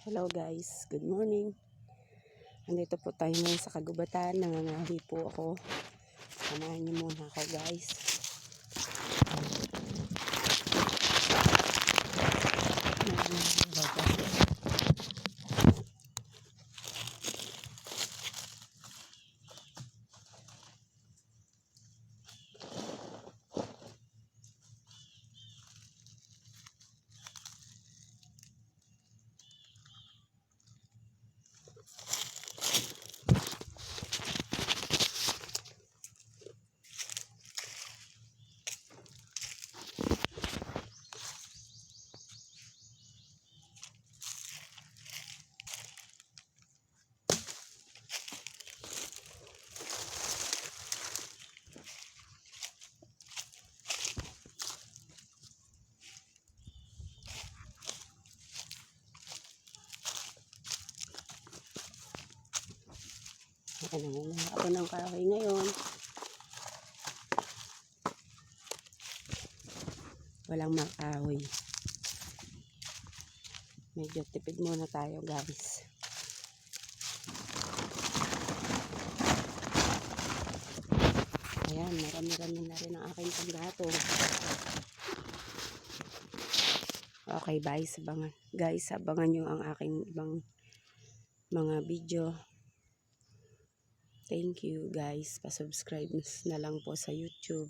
Hello guys, good morning. Andito po tayo ngayon sa kagubatan. Nangangahi po ako. Samahan niyo muna ako guys. Nangunguha ako ng kahoy ngayon. Walang makahoy. Medyo tipid muna tayo guys. Ayan, marami-rami na rin ang aking panggatong. Okay guys, abangan nyo ang aking ibang mga video. Thank you guys. Pa-subscribe na lang po sa YouTube.